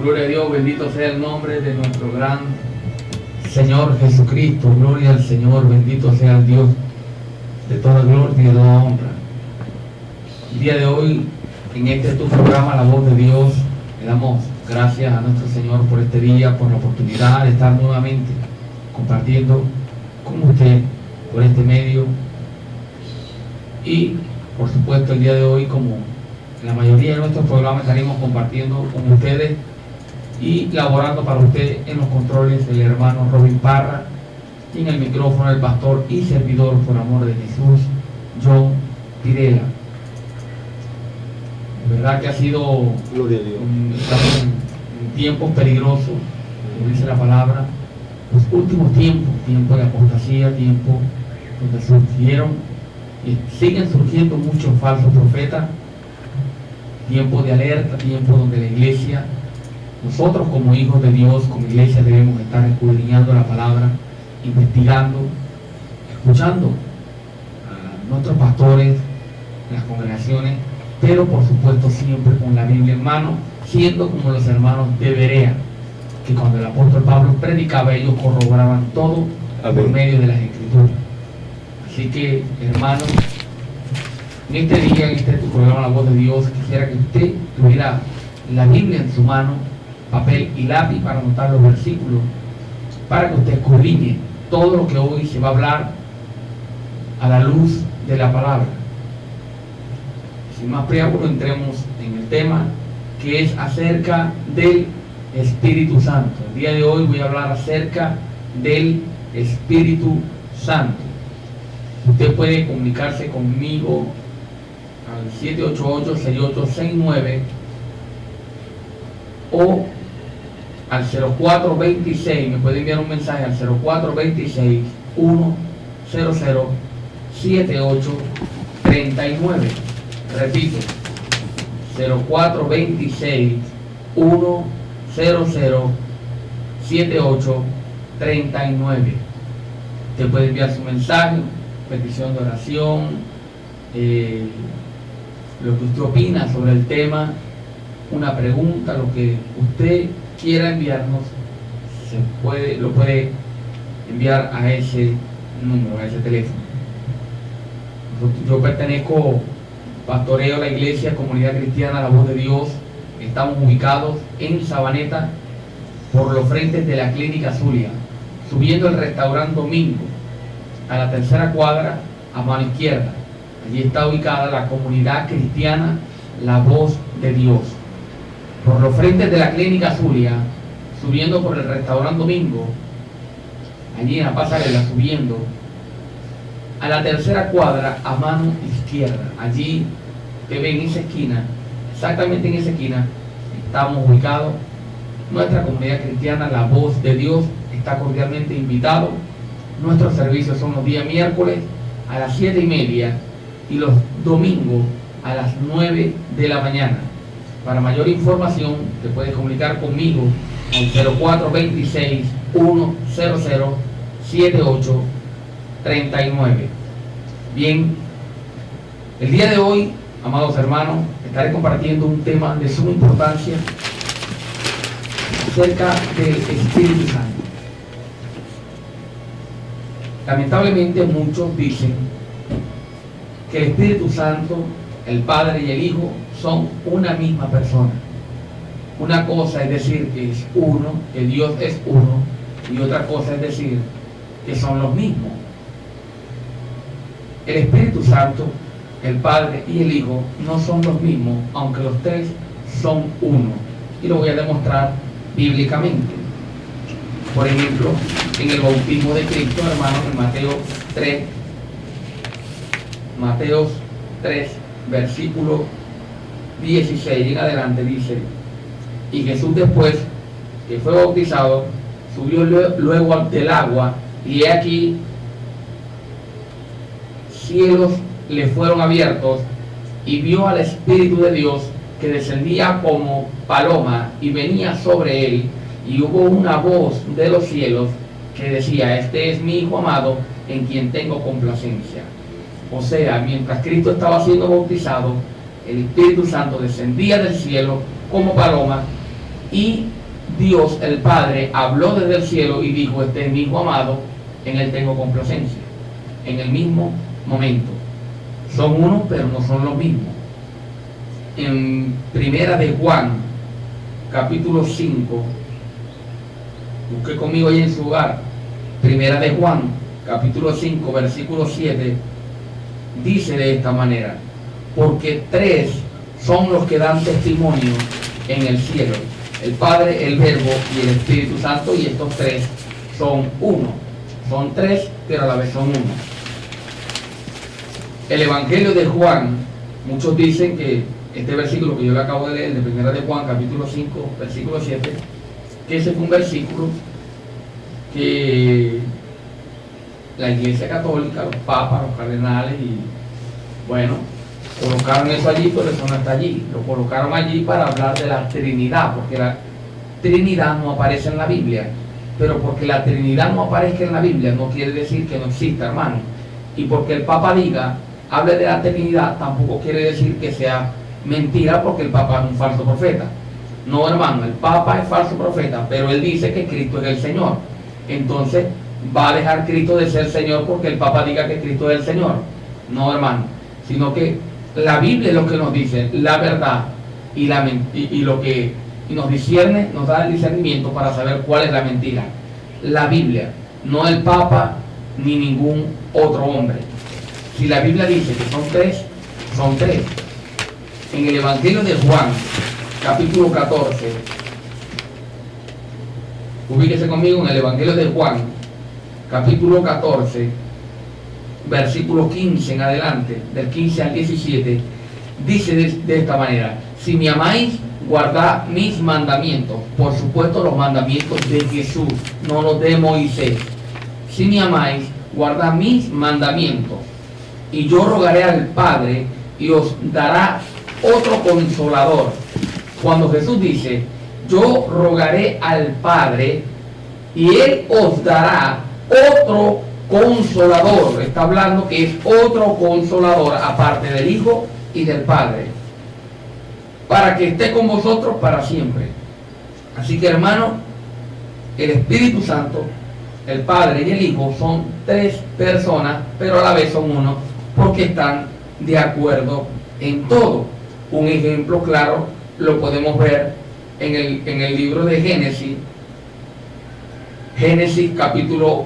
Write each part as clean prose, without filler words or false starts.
Gloria a Dios, bendito sea el nombre de nuestro gran Señor Jesucristo. Gloria al Señor, bendito sea el Dios de toda gloria y de toda honra. El día de hoy, en este tu programa, La Voz de Dios, le damos gracias a nuestro Señor por este día, por la oportunidad de estar nuevamente compartiendo con usted por este medio. Y, por supuesto, el día de hoy, como en la mayoría de nuestros programas, estaremos compartiendo con ustedes y laborando para usted en los controles el hermano Robin Parra y en el micrófono el pastor y servidor, por amor de Jesús, John Pirela. De verdad que ha sido, Gloria a Dios, estamos en tiempos peligrosos, como dice la palabra, los últimos tiempos, tiempo de apostasía, tiempo donde surgieron y siguen surgiendo muchos falsos profetas, tiempo de alerta, tiempo donde la iglesia, nosotros como hijos de Dios, como iglesia, debemos estar escudriñando la palabra, investigando, escuchando a nuestros pastores, las congregaciones, pero por supuesto siempre con la Biblia en mano, siendo como los hermanos de Berea, que cuando el apóstol Pablo predicaba, ellos corroboraban todo por medio de las Escrituras. Así que, hermanos, en este día, en este tu programa La Voz de Dios, quisiera que usted tuviera la Biblia en su mano, papel y lápiz para anotar los versículos, para que usted escudriñe todo lo que hoy se va a hablar a la luz de la palabra. Sin más preámbulo, entremos en el tema, que es acerca del Espíritu Santo. El día de hoy voy a hablar acerca del Espíritu Santo. Usted puede comunicarse conmigo al 788-6869 o al 0426, me puede enviar un mensaje al 0426 100 7839. Repito, 0426 100 7839. Usted puede enviar su mensaje, petición de oración, lo que usted opina sobre el tema, una pregunta, lo que usted quiera enviarnos, lo puede enviar a ese número, a ese teléfono. Yo pertenezco, pastoreo la iglesia Comunidad Cristiana La Voz de Dios. Estamos ubicados en Sabaneta, por los frentes de la Clínica Zulia, subiendo el restaurante Domingo, a la tercera cuadra, a mano izquierda. Allí está ubicada la Comunidad Cristiana La Voz de Dios. Por los frentes de la Clínica Zulia, subiendo por el restaurante Domingo, allí en la pasarela, subiendo a la tercera cuadra, a mano izquierda. Allí que ven en esa esquina, exactamente en esa esquina, estamos ubicados. Nuestra comunidad cristiana, La Voz de Dios, está cordialmente invitado. Nuestros servicios son los días miércoles a las 7:30 y los domingos a las 9 de la mañana. Para mayor información, te puedes comunicar conmigo al 0426 100 7839. Bien, el día de hoy, amados hermanos, estaré compartiendo un tema de suma importancia acerca del Espíritu Santo. Lamentablemente muchos dicen que el Espíritu Santo, el Padre y el Hijo, son una misma persona. Una cosa es decir que es uno, que Dios es uno, y otra cosa es decir que son los mismos. El Espíritu Santo, el Padre y el Hijo no son los mismos, aunque los tres son uno. Y lo voy a demostrar bíblicamente. Por ejemplo, en el bautismo de Cristo, hermanos, en Mateo 3, versículo 16 en adelante, dice: y Jesús, después que fue bautizado, subió luego del agua, y he aquí cielos le fueron abiertos, y vio al Espíritu de Dios que descendía como paloma y venía sobre él, y hubo una voz de los cielos que decía: este es mi Hijo amado, en quien tengo complacencia. O sea, mientras Cristo estaba siendo bautizado, el Espíritu Santo descendía del cielo como paloma y Dios, el Padre, habló desde el cielo y dijo: este es mi Hijo amado, en él tengo complacencia. En el mismo momento. Son uno, pero no son los mismos. En Primera de Juan, capítulo 5, busque conmigo ahí en su hogar. Primera de Juan, capítulo 5, versículo 7, dice de esta manera: porque tres son los que dan testimonio en el cielo, el Padre, el Verbo y el Espíritu Santo, y estos tres son uno. Son tres, pero a la vez son uno. El Evangelio de Juan, muchos dicen que este versículo que yo le acabo de leer, de Primera de Juan, capítulo 5, versículo 7, que ese fue un versículo que la Iglesia Católica, los papas, los cardenales, y bueno, colocaron eso allí, pero eso no está allí. Lo colocaron allí para hablar de la Trinidad, porque la Trinidad no aparece en la Biblia. Pero porque la Trinidad no aparezca en la Biblia no quiere decir que no exista, hermano. Y porque el Papa diga, hable de la Trinidad, tampoco quiere decir que sea mentira, porque el Papa es un falso profeta. No, hermano, el Papa es falso profeta, pero él dice que Cristo es el Señor. Entonces, va a dejar Cristo de ser Señor porque el Papa diga que Cristo es el Señor. No, hermano, sino que la Biblia es lo que nos dice la verdad y lo que nos discierne, nos da el discernimiento para saber cuál es la mentira. La Biblia, no el Papa ni ningún otro hombre. Si la Biblia dice que son tres, son tres. En el Evangelio de Juan, capítulo 14, ubíquese conmigo en el Evangelio de Juan, capítulo 14, versículo 15 en adelante, del 15 al 17, dice de esta manera: si me amáis, guardad mis mandamientos. Por supuesto, los mandamientos de Jesús, no los de Moisés. Si me amáis, guardad mis mandamientos. Y yo rogaré al Padre y os dará otro consolador. Cuando Jesús dice, yo rogaré al Padre y Él os dará otro consolador, está hablando que es otro consolador aparte del Hijo y del Padre, para que esté con vosotros para siempre. Así que, hermano, el Espíritu Santo, el Padre y el Hijo son tres personas, pero a la vez son uno, porque están de acuerdo en todo. Un ejemplo claro lo podemos ver en el libro de Génesis. Génesis capítulo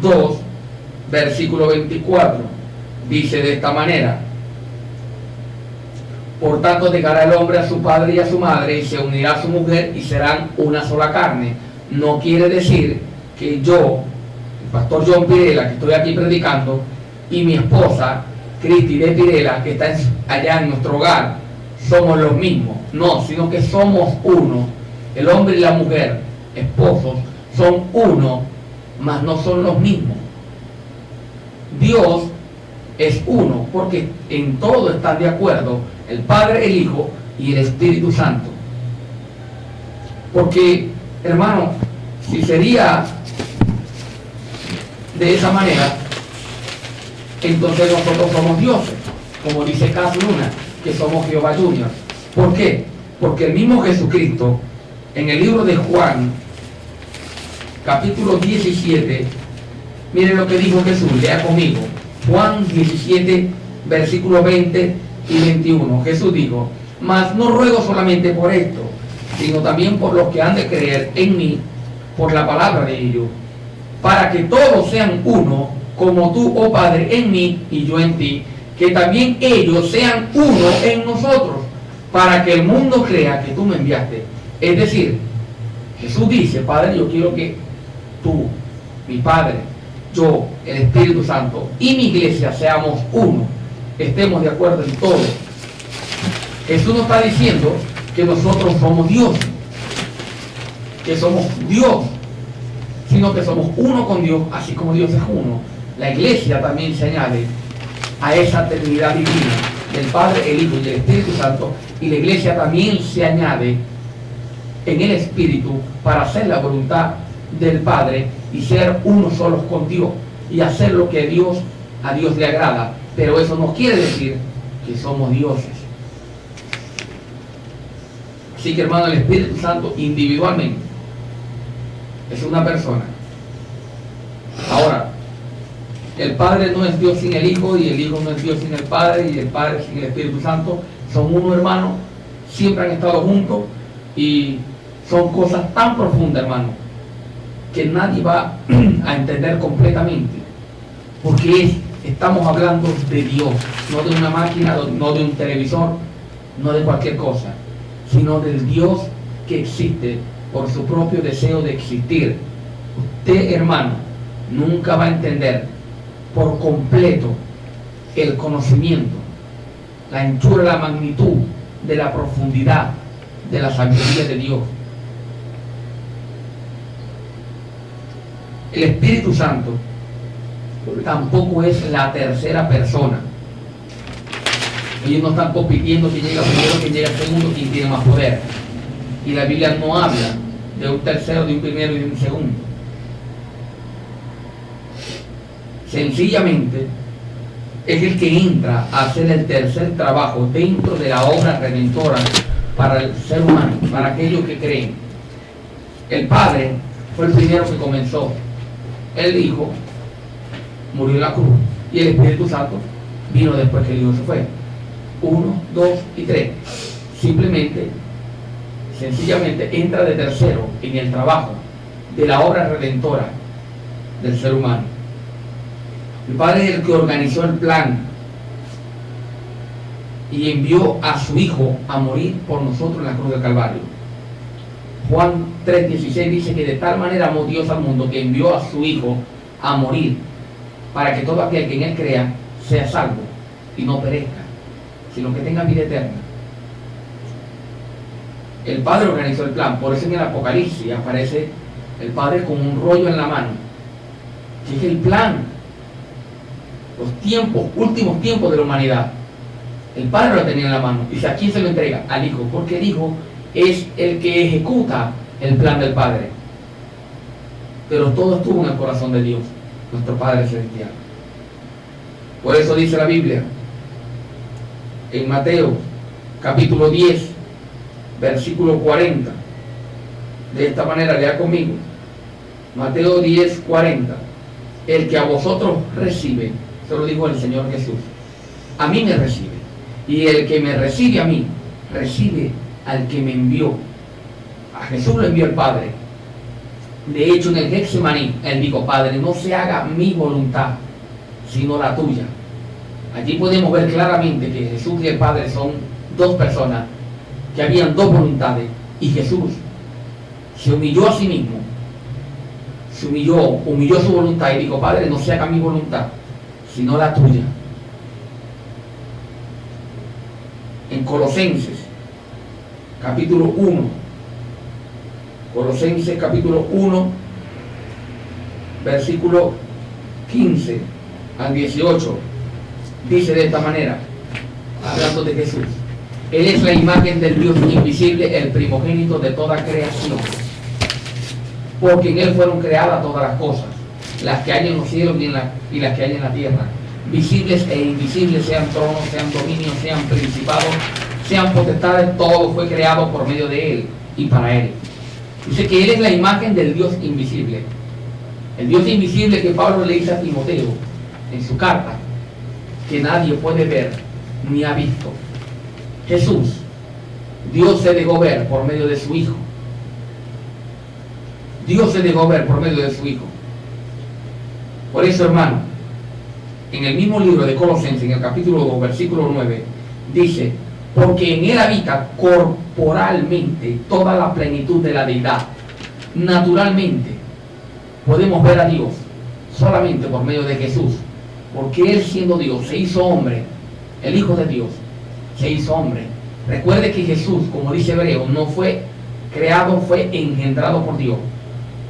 2, versículo 24, dice de esta manera: por tanto dejará el hombre a su padre y a su madre y se unirá a su mujer y serán una sola carne. No quiere decir que yo, el pastor John Pirela, que estoy aquí predicando, y mi esposa Cristi de Pirela, que está allá en nuestro hogar, somos los mismos. No, sino que somos uno. El hombre y la mujer, esposos, son uno, mas no son los mismos. Dios es uno, porque en todo están de acuerdo el Padre, el Hijo y el Espíritu Santo. Porque, hermano, si sería de esa manera, entonces nosotros somos dioses, como dice Cas Luna, que somos Jehová Junior. ¿Por qué? Porque el mismo Jesucristo, en el libro de Juan, capítulo 17, miren lo que dijo Jesús, lea conmigo. Juan 17, versículos 20 y 21. Jesús dijo: mas no ruego solamente por esto, sino también por los que han de creer en mí, por la palabra de ellos, para que todos sean uno, como tú, oh Padre, en mí y yo en ti, que también ellos sean uno en nosotros, para que el mundo crea que tú me enviaste. Es decir, Jesús dice: Padre, yo quiero que tú, mi Padre, yo, el Espíritu Santo y mi iglesia seamos uno, estemos de acuerdo en todo. Jesús no está diciendo que nosotros somos Dios, que somos Dios, sino que somos uno con Dios, así como Dios es uno. La iglesia también se añade a esa Trinidad divina del Padre, el Hijo y el Espíritu Santo, y la iglesia también se añade en el Espíritu para hacer la voluntad del Padre y ser uno solos con Dios y hacer lo que a Dios le agrada. Pero eso no quiere decir que somos dioses. Así que, hermano, el Espíritu Santo individualmente es una persona. Ahora, el Padre no es Dios sin el Hijo, y el Hijo no es Dios sin el Padre, y el Padre sin el Espíritu Santo. Son uno, hermano. Siempre han estado juntos, y son cosas tan profundas, hermano, que nadie va a entender completamente, porque estamos hablando de Dios, no de una máquina, no de un televisor, no de cualquier cosa, sino del Dios que existe por su propio deseo de existir. Usted, hermano, nunca va a entender por completo el conocimiento, la anchura, la magnitud de la profundidad de la sabiduría de Dios. El Espíritu Santo tampoco es la tercera persona. Ellos no están compitiendo quién llega primero, quién llega segundo, quién tiene más poder. Y la Biblia no habla de un tercero, de un primero y de un segundo. Sencillamente es el que entra a hacer el tercer trabajo dentro de la obra redentora para el ser humano, para aquellos que creen. El Padre fue el primero que comenzó. El Hijo murió en la cruz, y el Espíritu Santo vino después que el Hijo se fue. 1, 2 y 3. Sencillamente entra de tercero en el trabajo de la obra redentora del ser humano. El Padre es el que organizó el plan y envió a su Hijo a morir por nosotros en la cruz del Calvario. Juan 3:16 dice que de tal manera amó Dios al mundo que envió a su Hijo a morir para que todo aquel que en Él crea sea salvo y no perezca, sino que tenga vida eterna. El Padre organizó el plan. Por eso en el Apocalipsis aparece el Padre con un rollo en la mano, que es el plan, los tiempos, últimos tiempos de la humanidad. El Padre lo tenía en la mano. Y ¿a quién se lo entrega? Al Hijo, porque el Hijo es el que ejecuta el plan del Padre. Pero todo estuvo en el corazón de Dios, nuestro Padre Celestial. Por eso dice la Biblia en Mateo capítulo 10 versículo 40, de esta manera, lea conmigo. Mateo 10, 40. El que a vosotros recibe, se lo dijo el Señor Jesús, a mí me recibe, y el que me recibe a mí, recibe al que me envió. A Jesús lo envió el Padre. De hecho, en el Getsemaní, Él dijo: Padre, no se haga mi voluntad, sino la tuya. Allí podemos ver claramente que Jesús y el Padre son dos personas, que habían dos voluntades, y Jesús se humilló a sí mismo, humilló su voluntad y dijo: Padre, no se haga mi voluntad, sino la tuya. En Colosenses capítulo 1, Colosenses capítulo 1, versículo 15 al 18, dice de esta manera, hablando de Jesús: Él es la imagen del Dios invisible, el primogénito de toda creación, porque en Él fueron creadas todas las cosas, las que hay en los cielos y las que hay en la tierra, visibles e invisibles, sean tronos, sean dominios, sean principados, sean potestades, todo fue creado por medio de Él y para Él. Dice que Él es la imagen del Dios invisible. El Dios invisible que Pablo le dice a Timoteo en su carta, que nadie puede ver ni ha visto. Jesús, Dios se dejó ver por medio de su Hijo. Dios se dejó ver por medio de su Hijo. Por eso, hermano, en el mismo libro de Colosenses, en el capítulo 2, versículo 9, dice: porque en Él habita corporalmente toda la plenitud de la deidad. Naturalmente podemos ver a Dios solamente por medio de Jesús, porque Él, siendo Dios, se hizo hombre. El Hijo de Dios se hizo hombre. Recuerde que Jesús, como dice Hebreo, no fue creado, fue engendrado por Dios.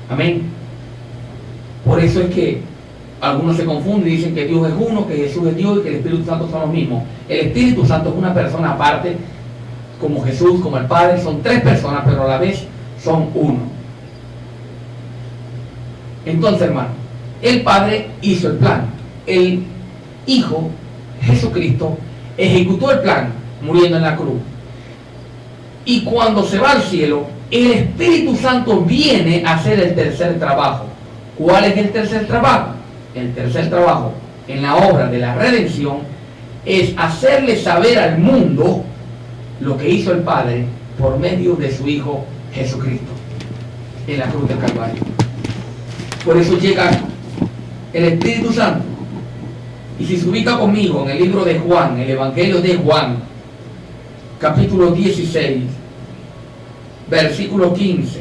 Amén. Por eso es que algunos se confunden y dicen que Dios es uno, que Jesús es Dios y que el Espíritu Santo son los mismos. El Espíritu Santo es una persona aparte, como Jesús, como el Padre. Son tres personas, pero a la vez son uno. Entonces, hermano, el Padre hizo el plan. El Hijo, Jesucristo, ejecutó el plan muriendo en la cruz. Y cuando se va al cielo, el Espíritu Santo viene a hacer el tercer trabajo. ¿Cuál es el tercer trabajo? El tercer trabajo en la obra de la redención es hacerle saber al mundo lo que hizo el Padre por medio de su Hijo Jesucristo en la cruz del Calvario. Por eso llega el Espíritu Santo. Y si se ubica conmigo en el libro de Juan, el Evangelio de Juan, capítulo 16, versículo 15.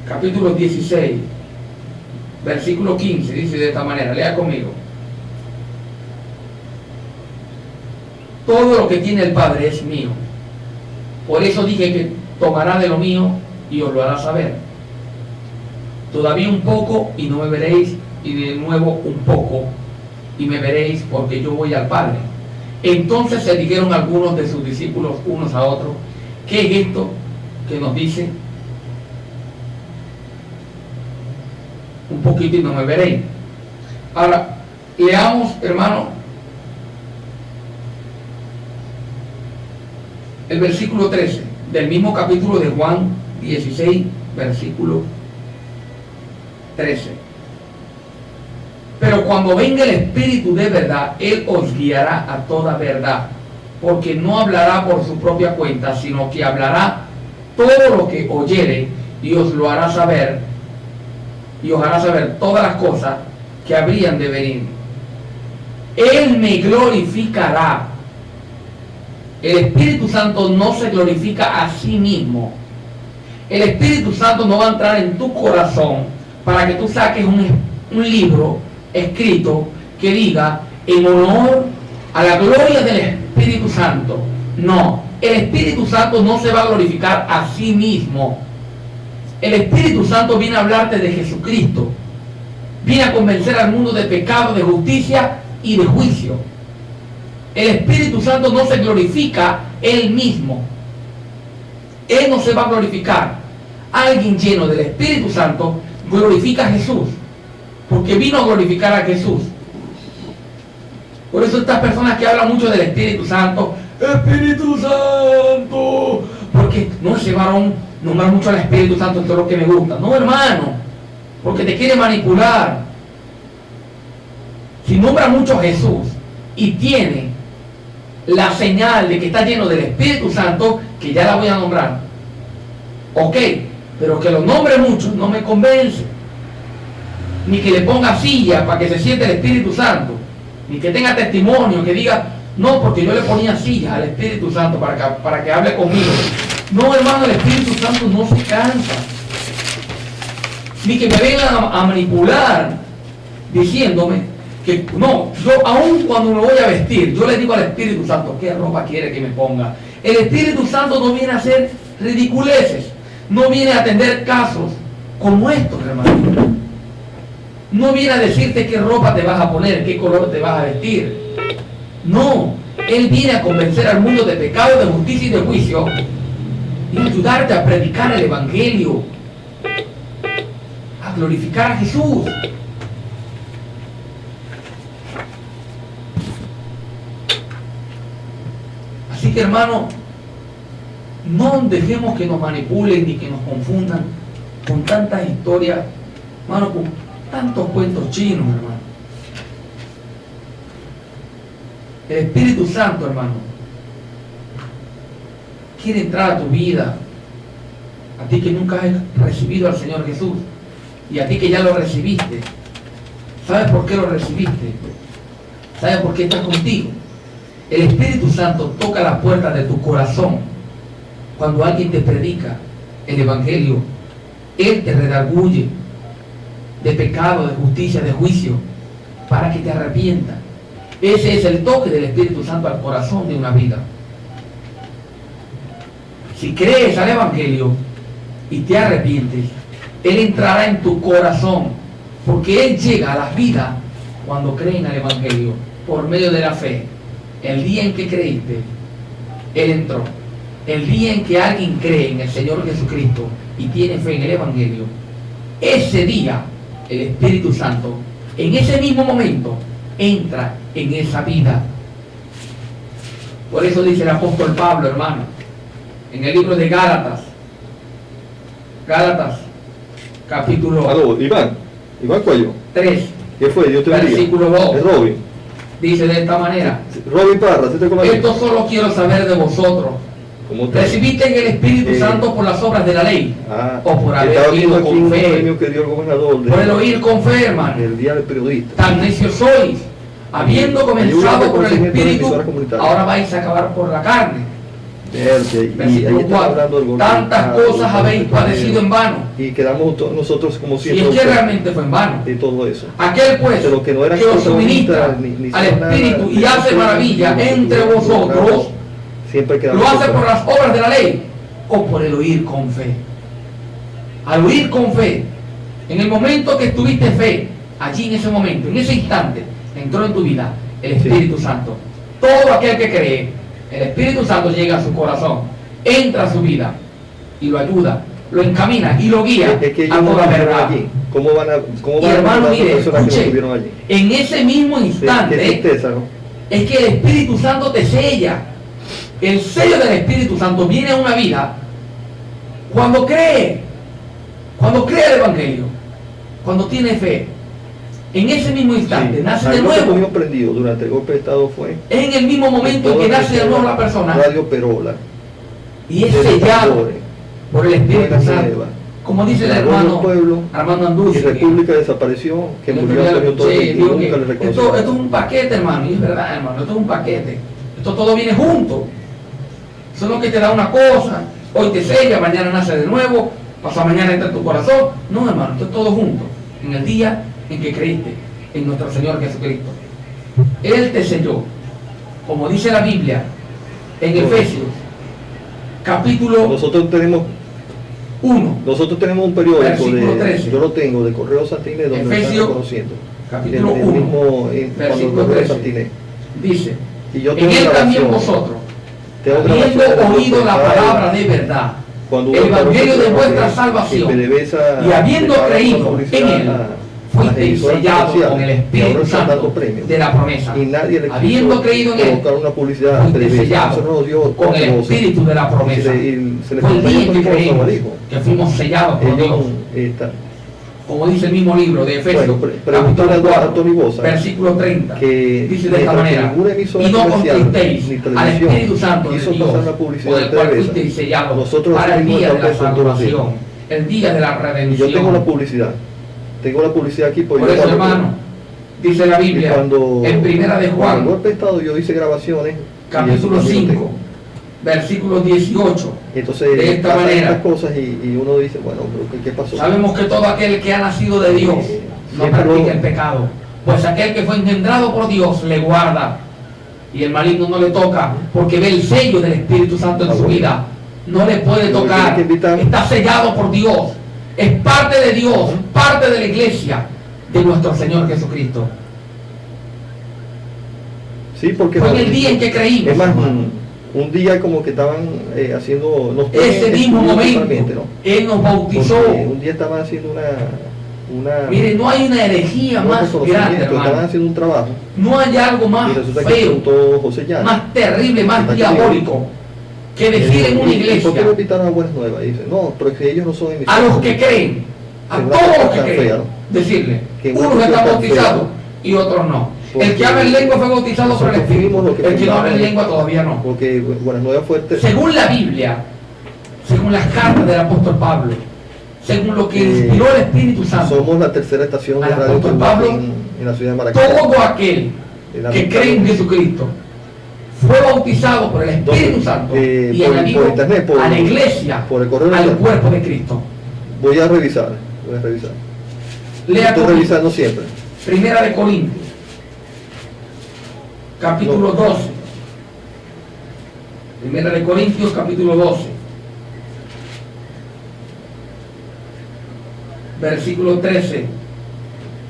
Capítulo 16, versículo 15, dice de esta manera, lea conmigo. Todo lo que tiene el Padre es mío. Por eso dije que tomará de lo mío y os lo hará saber. Todavía un poco y no me veréis, y de nuevo un poco y me veréis, porque yo voy al Padre. Entonces se dijeron algunos de sus discípulos unos a otros, ¿qué es esto que nos dice? Un poquito y no me veréis. Ahora, leamos, hermano, el versículo 13 del mismo capítulo de Juan 16, versículo 13. Pero cuando venga el Espíritu de verdad, Él os guiará a toda verdad, porque no hablará por su propia cuenta, sino que hablará todo lo que oyere y os lo hará saber, y os hará saber todas las cosas que habrían de venir. Él me glorificará. El Espíritu Santo no se glorifica a sí mismo. El Espíritu Santo no va a entrar en tu corazón para que tú saques un libro escrito que diga en honor a la gloria del Espíritu Santo. No, el Espíritu Santo no se va a glorificar a sí mismo. El Espíritu Santo viene a hablarte de Jesucristo, viene a convencer al mundo de pecado, de justicia y de juicio. El Espíritu Santo no se glorifica él mismo. Él no se va a glorificar. Alguien lleno del Espíritu Santo glorifica a Jesús, porque vino a glorificar a Jesús. Por eso estas personas que hablan mucho del Espíritu Santo, Espíritu Santo, porque no, ese varón nombra mucho al Espíritu Santo, esto es lo que me gusta. No, hermano, porque te quiere manipular. Si nombra mucho a Jesús y tiene la señal de que está lleno del Espíritu Santo, que ya la voy a nombrar, ok, pero que lo nombre mucho no me convence. Ni que le ponga silla para que se siente el Espíritu Santo, ni que tenga testimonio, que diga, no, porque yo le ponía silla al Espíritu Santo para que hable conmigo. No, hermano, el Espíritu Santo no se cansa. Ni que me vengan a manipular diciéndome que no, yo aún cuando me voy a vestir, yo le digo al Espíritu Santo qué ropa quiere que me ponga. El Espíritu Santo no viene a hacer ridiculeces, no viene a atender casos como estos, hermano. No viene a decirte qué ropa te vas a poner, qué color te vas a vestir. No, Él viene a convencer al mundo de pecado, de justicia y de juicio, y ayudarte a predicar el Evangelio, a glorificar a Jesús. Así que, hermano, no dejemos que nos manipulen ni que nos confundan con tantas historias, hermano, con tantos cuentos chinos, hermano. El Espíritu Santo, hermano, quiere entrar a tu vida. A ti que nunca has recibido al Señor Jesús, y a ti que ya lo recibiste. ¿Sabes por qué lo recibiste? ¿Sabes por qué está contigo? El Espíritu Santo toca las puertas de tu corazón cuando alguien te predica el Evangelio. Él te redarguye de pecado, de justicia, de juicio, para que te arrepientas. Ese es el toque del Espíritu Santo al corazón de una vida. Si crees al Evangelio y te arrepientes, Él entrará en tu corazón, porque Él llega a las vidas cuando creen al Evangelio por medio de la fe. El día en que creíste, Él entró. El día en que alguien cree en el Señor Jesucristo y tiene fe en el Evangelio, ese día el Espíritu Santo, en ese mismo momento, entra en esa vida. Por eso dice el apóstol Pablo, hermano, en el libro de Gálatas, capítulo Aló, Iván Cuello. 3, ¿Qué fue? Dios te bendiga. versículo 2. Es Robin. Dice de esta manera: Robin Parra, ¿sí te conoces? esto solo quiero saber de vosotros. ¿Cómo te? ¿Recibiste el Espíritu Santo por las obras de la ley? O por haber estaba oído viendo aquí con un fe. premio que dio el gobernador Por el oír con fe, hermano. del Día del Periodista. Tan necios sois, habiendo comenzado por el Espíritu, ahora vais a acabar por la carne. Versículo 4. Tantas cosas habéis padecido en vano. Y quedamos nosotros como Y siempre. es que realmente fue en vano. Y todo eso. Aquel pues Pero que no era que os suministra ni al Espíritu y nada, hace maravilla entre vosotros, siempre quedamos ¿lo hace por las obras de la ley o por el oír con fe? Al oír con fe, en el momento que tuviste fe, allí en ese momento, en ese instante, entró en tu vida el Espíritu Santo. Todo aquel que cree, el Espíritu Santo llega a su corazón, entra a su vida y lo ayuda, lo encamina y lo guía a toda verdad. Allí. ¿Cómo van a Y hermano, mire, escuche, que no allí? en ese mismo instante, Qué tristeza, ¿no? es que el Espíritu Santo te sella. El sello del Espíritu Santo viene a una vida cuando cree el Evangelio, cuando tiene fe. En ese mismo instante nace de Algo que nuevo. tuvimos aprendido durante el golpe de Estado fue Es en el mismo momento en que nace de nuevo la persona Radio Perola, y es de sellado Pastores, por el Espíritu Buena Santo. Nueva, Como dice el La Voz del hermano Pueblo, Armando y Anduzzi, República desapareció, que murió Antonio Torres y digo nunca que le reconoció. esto es un paquete, hermano, y es verdad, hermano, esto es un paquete. Esto todo viene junto. Eso no es que te da una cosa, hoy te sella, mañana nace de nuevo, pasado mañana entra en tu corazón. No, hermano, esto es todo junto. En el día en que creíste en nuestro Señor Jesucristo, Él te selló, como dice la Biblia en Efesios, capítulo Nosotros tenemos 1, un periódico Versículo 13. yo lo tengo, de Correo Santinés, donde me Efesios, están reconociendo. capítulo Del 1, mismo, cuando el versículo Correo 13. Santinés. dice: Y yo en tengo Él también grabaciones. vosotros, Tengo habiendo grabaciones oído la palabra de verdad, cuando el evangelio de que vuestra salvación, PDVSA y habiendo le pagaba creído publicidad en Él, a fuiste las emisoras sellado comerciales, con el y ahora Espíritu están Santo dando premios. de la promesa. Y nadie le Habiendo quiso creído en Él, colocar una publicidad a fuiste PDVSA. sellado Eso nos dio con el gozo. Espíritu de la promesa. Y se le Fue el día en que acompañó creímos como dijo. que fuimos sellados por Dios, Ellos como dice el mismo libro de Efesios, Bueno, pregúntale capítulo a 4, Tony Bosa, versículo 30, que dice de esta mientras que manera: ninguna emisora y no comercial contristéis ni al televisión Espíritu Santo de quiso Dios, pasar la publicidad por el de cual PDVSA. fuisteis sellados Nosotros para el recibimos día de esta la cosa todos los días. salvación, el día de la Y yo redención. tengo la publicidad. Tengo la publicidad aquí Por eso, hermano, dice la Biblia en Primera de cuando Juan, el golpe de Estado yo hice grabaciones. capítulo 5, versículo 18, Entonces, de esta pasan manera: estas cosas y uno dice, bueno, pero ¿qué pasó? sabemos que todo aquel que ha nacido de Dios no Siempre practica el pecado, pues aquel que fue engendrado por Dios le guarda, y el maligno no le toca, porque ve el sello del Espíritu Santo en su vida. No le puede Lo que tocar, tiene que invitar. está sellado por Dios, es parte de Dios, parte de la iglesia de nuestro Señor Jesucristo. Sí, porque Fue en el día en que creímos, es más, hermano. un día como que estaban haciendo Ese mismo momento, totalmente, ¿no? Él nos bautizó. Porque un día estaban haciendo una Mire, no hay una herejía un más grande, reconocimiento, estaban hermano. haciendo un trabajo No hay algo más y resulta que feo, preguntó José Llano, más terrible, más Está aquí diabólico que decir en una ¿y por qué no iglesia invitaron a Buenas Nuevas? Y dice, no, pero es que ellos no son a emisoras. los que creen, a Es una todos los cosa que tan creen, fea, ¿no? decirle, Que unos una están cosa tan fea, bautizados y otros no. El que Porque habla en lengua fue bautizado por el nosotros Espíritu, fuimos los que el que no habla en fundamos- lengua todavía no. Porque Buenas Nuevas fue Según la Biblia, según las cartas del apóstol Pablo, según lo que inspiró el Espíritu Santo, somos la tercera estación de al radio apóstol Pablo, en la ciudad de Maracaibo. todo aquel que cree en Jesucristo fue bautizado por el Espíritu Santo y por añadido internet, a la iglesia, por el correo al electrónico. cuerpo de Cristo. Voy a revisar. Lea Estoy conmigo, revisando siempre. Primera de Corintios, capítulo 12. Primera de Corintios, capítulo 12. Versículo 13.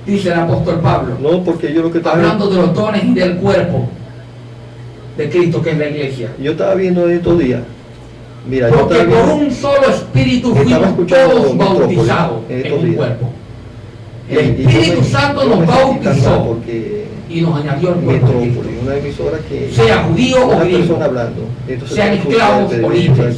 Dice el apóstol Pablo, No, porque yo lo que estaba hablando de los dones y del cuerpo de Cristo, que es la iglesia. yo estaba viendo en estos días. Mira, yo Porque estaba por viendo. un solo espíritu Estaba fuimos escuchando todos Metrópolis bautizados en en estos un días. cuerpo. El Espíritu Santo nos bautizó porque y nos añadió al cuerpo de Cristo. una emisora que Sea judío o una griego, persona hablando, entonces sean esclavos o libres,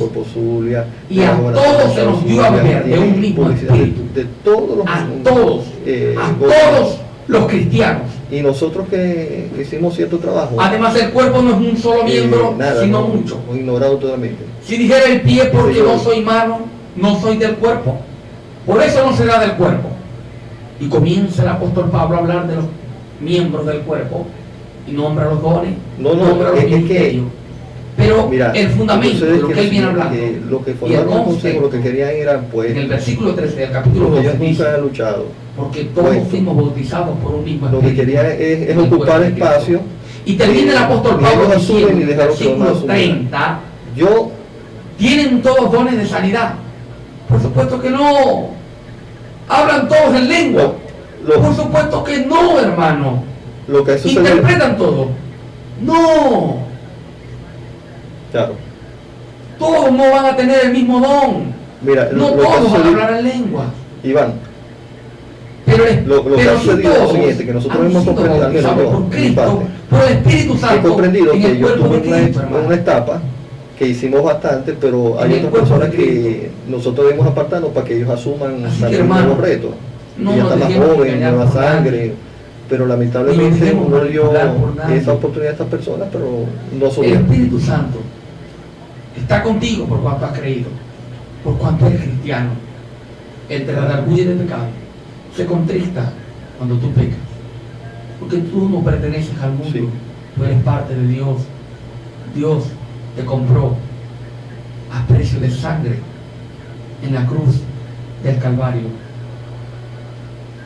y a todos se nos dio a beber de un mismo espíritu, de todos los a todos los cristianos. Y nosotros que hicimos cierto trabajo, Además, el cuerpo no es un solo miembro, sino mucho. Ignorado totalmente. Si dijera el pie porque no soy mano, no soy del cuerpo, por eso no será del cuerpo. Y comienza el apóstol Pablo a hablar de los miembros del cuerpo y nombra los dones, nombra los ministerios. Pero mira, el fundamento de lo que él viene hablando, lo que formaron el consejo, lo que querían era, pues, en el versículo 13 del capítulo 12 ellos dice, nunca han luchado, porque todos fuimos bautizados por un mismo lo que espíritu. querían es ocupar espacio. Y termina el apóstol Pablo diciendo en el versículo 30, yo ¿tienen todos dones de sanidad? Por supuesto que no. ¿Hablan todos en lengua? Por supuesto que no, hermano. Lo que eso ¿interpretan todo? No. Claro. Todos no van a tener el mismo don. Mira, no todos van a hablar en lengua. Iván, pero lo que ha sucedido es lo siguiente, que nosotros hemos comprendido, al menos yo, por Cristo, por el Espíritu Santo, he comprendido en que el yo cuerpo tuve de Cristo, una etapa que hicimos bastante, pero hay otras personas que nosotros debemos apartarnos para que ellos asuman también nuevos retos. Ya está más joven, nueva sangre, pero lamentablemente uno dio esa oportunidad a estas personas, pero no son. El Espíritu Santo está contigo por cuanto has creído, por cuanto eres cristiano. Él te redarguye de pecado, se contrista cuando tú pecas, porque tú no perteneces al mundo, sí. Tú eres parte de Dios. Dios te compró a precio de sangre en la cruz del Calvario,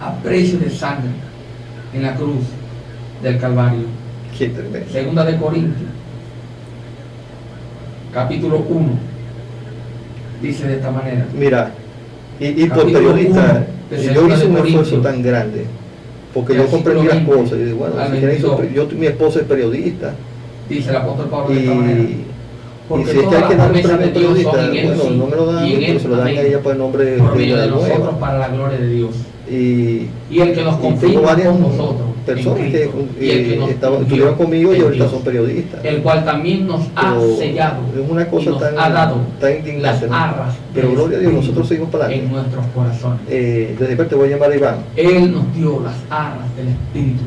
a precio de sangre en la cruz del Calvario. Segunda de Corintios, capítulo 1, dice de esta manera. Mira, y por periodista, yo hice un esfuerzo tan grande, porque yo comprendí las cosas, y bueno, mi esposa es periodista, dice el apóstol Pablo de esta manera. Y si es que hay que dar un premio periodista, bueno, no me lo dan, pero se lo dan a ella por el nombre de la nosotros para la gloria de Dios. Y el que nos confirma con nosotros, personas que estuvieron conmigo y ahorita son periodistas, el cual también nos ha sellado, es una cosa tan indignante, las arras, pero gloria a Dios, nosotros seguimos para adelante en nuestros corazones. Desde te voy a llamar a Iván. Él nos dio las arras del Espíritu,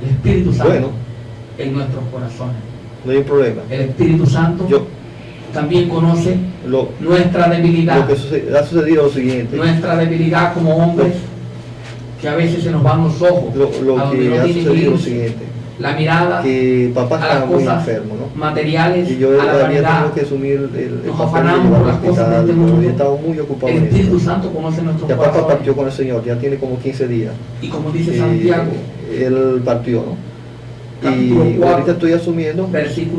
el Espíritu Santo, en nuestros corazones. No hay problema. El Espíritu Santo también conoce nuestra debilidad. Lo que ha sucedido es lo siguiente. Nuestra debilidad como hombres, que a veces se nos van los ojos. Lo que ha sucedido es lo siguiente. La mirada que papá a las cosas enfermo, ¿no? materiales, y yo a la había vanidad. tenido que asumir el Nos papel de afanamos llevar por las al cosas de hospital, este pero mundo. había estado muy ocupado El en Espíritu eso. Santo conoce nuestros Ya papá corazones. partió con el Señor, ya tiene como 15 días. Y como dice Santiago, él partió, ¿no? Y 4, ahorita estoy asumiendo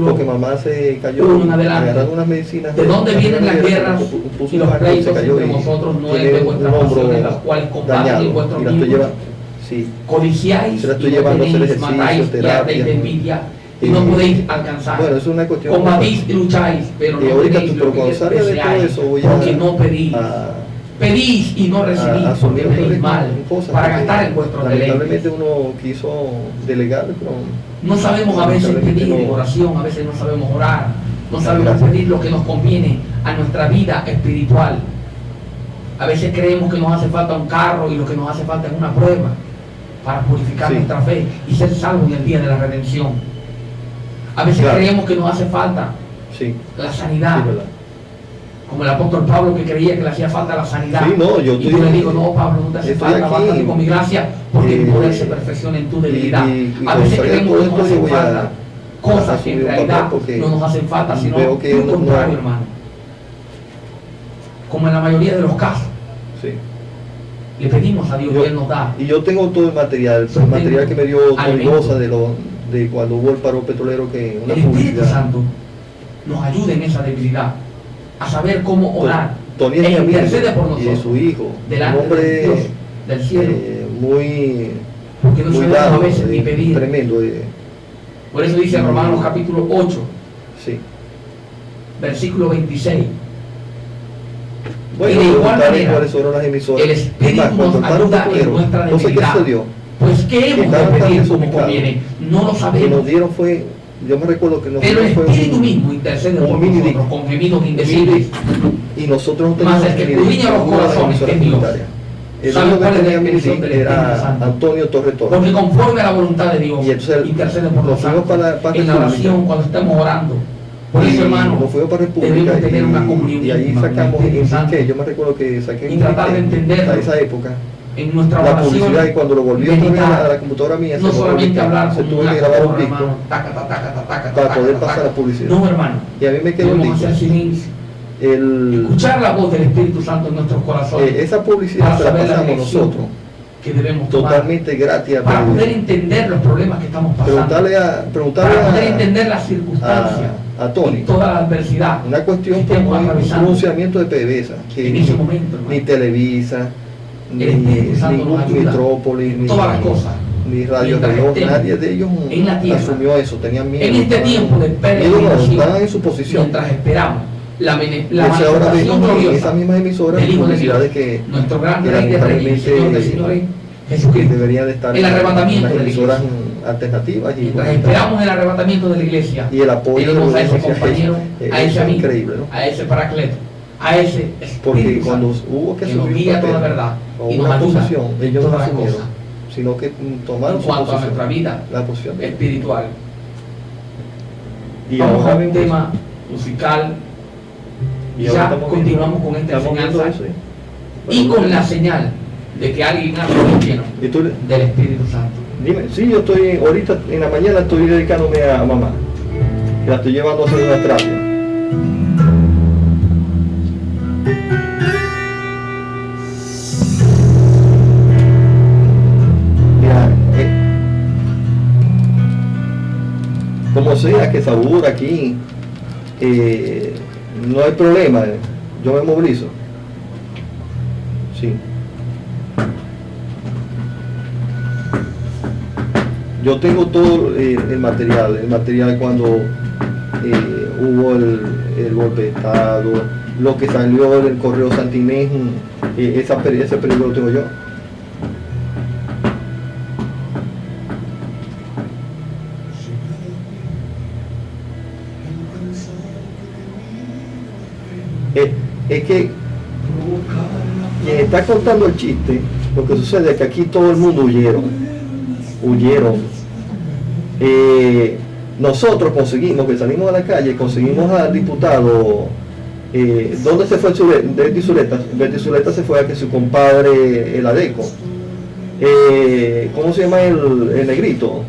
porque mamá se cayó agarrando unas medicinas. ¿De dónde vienen las guerras y los pleitos entre vosotros? No es de vuestras pasiones, las cuales combaten en vuestros miembros. Codiciáis, se la estoy llevando a hacer ejercicio, terapia, de envidia, y no podéis alcanzar. Bueno, es una cuestión. Combatís y lucháis, pero no ahorita tenéis lo que deseáis, de todo eso voy porque no pedís. Pedís y no recibís, porque pedís mal, para gastar en vuestros deleites. Lamentablemente uno quiso delegar, pero no sabemos a veces pedir en oración, a veces no sabemos orar, no sabemos pedir lo que nos conviene a nuestra vida espiritual. A veces creemos que nos hace falta un carro y lo que nos hace falta es una prueba para purificar nuestra fe y ser salvos en el día de la redención. A veces creemos que nos hace falta la sanidad, como el apóstol Pablo, que creía que le hacía falta la sanidad. Y yo le digo, no, Pablo, no te hace falta, bástate con mi gracia, porque mi poder se perfecciona en tu debilidad. A veces creemos que nos hacen falta cosas que en realidad no nos hacen falta, sino lo contrario, hermano. Como en la mayoría de los casos. Le pedimos a Dios que Él nos da. Y yo tengo todo el material que me dio Mendoza de cuando hubo el paro petrolero, que una el Espíritu Santo nos ayuda en esa debilidad, a saber cómo orar. Tony intercede por nosotros. Y de su hijo, delante un hombre de Dios, del cielo. Porque no sabemos a veces ni pedir. Tremendo. Por eso dice Romanos capítulo 8, versículo 26. Bueno, y de igual manera, cuáles fueron las emisoras. el Espíritu nos ayuda en nuestra debilidad. ¿Qué sucedió? Pues ¿qué hemos de pedir como conviene? No lo Que sabemos. nos dieron fue, yo me recuerdo que nos Pero el dieron fue Espíritu mismo intercede por nosotros con gemidos indecibles. y nosotros no Más teníamos el que escudriña los corazones, que es Dios. El ¿Sabe único cuál que es la tenía intención del era Espíritu Santo? Antonio Torres Torres. Porque conforme a la voluntad de Dios, Y entonces intercede por nos fuimos nosotros para en la oración, cuando estamos orando. Por eso, hermano, nos fuimos para República debemos tener una comunión y ahí íntima con el sacamos, Espíritu Santo. yo me recuerdo que saqué Y tratar de entenderlo. a esa época En nuestra la oración, publicidad, y cuando lo volví a poner a la computadora mía no solamente hablar se como tuvo una que grabar un computadora, disco hermano, taca, taca, taca, taca, para taca, poder taca, pasar taca. la publicidad. No, hermano, Y a mí me quedó un debemos disco. hacer silencio, escuchar la voz del Espíritu Santo en nuestros corazones, Esa publicidad para se la saber la pasamos dirección nosotros que debemos tomar, totalmente gratis a para poder periodistas. entender los problemas que estamos pasando, Preguntarle para poder entender las circunstancias a Tony y toda la adversidad una cuestión que como estemos un atravesando pronunciamiento de PDVSA que en ese momento, hermano. ni Televisa ni El Espíritu Santo nos ayuda Metrópolis en todas las cosas. ni Radio Mientras Reloj, estemos nadie de ellos en la tierra, asumió eso, tenían miedo. En este tiempo de estaban peregrinación, en su posición. mientras esperamos la Entonces ahora manifestación vemos en gloriosa esas mismas emisoras del Hijo de publicidades Dios, que nuestro gran que Rey de Reyes, Señor de Señores, que Jesucristo, deberían de estar el arrebatamiento en de las la emisoras iglesia. alternativas Mientras esperamos el arrebatamiento de la iglesia, y el apoyo tenemos a ese hacia compañero, eso a ese es amigo, increíble, ¿no? a ese paracleto, a ese Porque Espíritu cuando Santo, hubo que que nos subir guía un toda la papel verdad o y nos una ayuda posición, en ellos no todas las asumieron, cosas sino que tomaron en su cuanto a posición, nuestra vida la posición de ellos. espiritual. Y Vamos ahora a un vemos tema musical y ahora ya estamos continuamos con esta estamos viendo enseñanza eso, y con la señal de que alguien ha sido lleno ¿Y tú, del Espíritu Santo. dime, sí, yo estoy ahorita en la mañana estoy dedicándome a mamá, que la estoy llevando a hacer una terapia. Mira, como sea que Sabur aquí, no hay problema, yo me movilizo. Sí. Yo tengo todo el material cuando hubo el golpe de Estado, lo que salió del correo Santinés, ese periodo lo tengo yo. Es que quien está contando el chiste, lo que sucede es que aquí todo el mundo huyeron. Nosotros conseguimos, que salimos a la calle, conseguimos al diputado, ¿dónde se fue Betty Zuleta? Betty Zuleta se fue a que su compadre, el Adeco, ¿cómo se llama el negrito?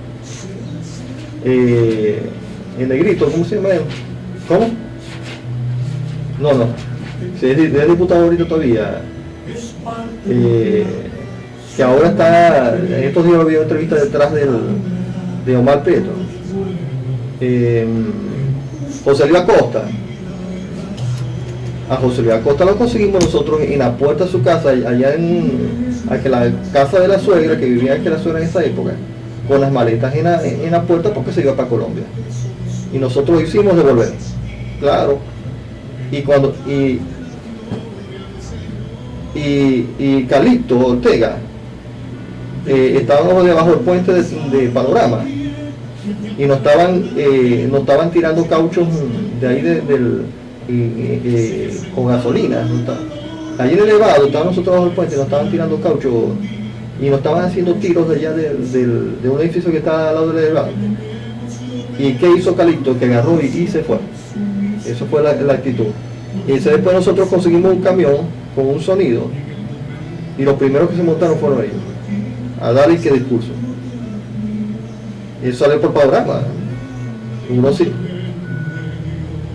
El negrito, ¿cómo se llama él? ¿Cómo? No, si es diputado ahorita todavía, que ahora está, en estos días había una entrevista detrás de Omar Prieto, José Luis Acosta. A José Luis Acosta lo conseguimos nosotros en la puerta de su casa, allá en la casa de la suegra, que vivía aquí la suegra en esa época, con las maletas en la puerta porque se iba para Colombia. Y nosotros hicimos devolver, claro. Y cuando y Calixto Ortega estábamos debajo del puente de Panorama y nos estaban tirando cauchos de ahí con gasolina. Allí en el elevado estábamos nosotros bajo el puente y nos estaban tirando cauchos y nos estaban haciendo tiros de allá de un edificio que está al lado del elevado. ¿Y qué hizo Calixto? Que agarró y se fue. Eso fue la actitud. Y después nosotros conseguimos un camión con un sonido y los primeros que se montaron fueron ellos a darle que discurso. Y eso salió por Panorama. Uno sí.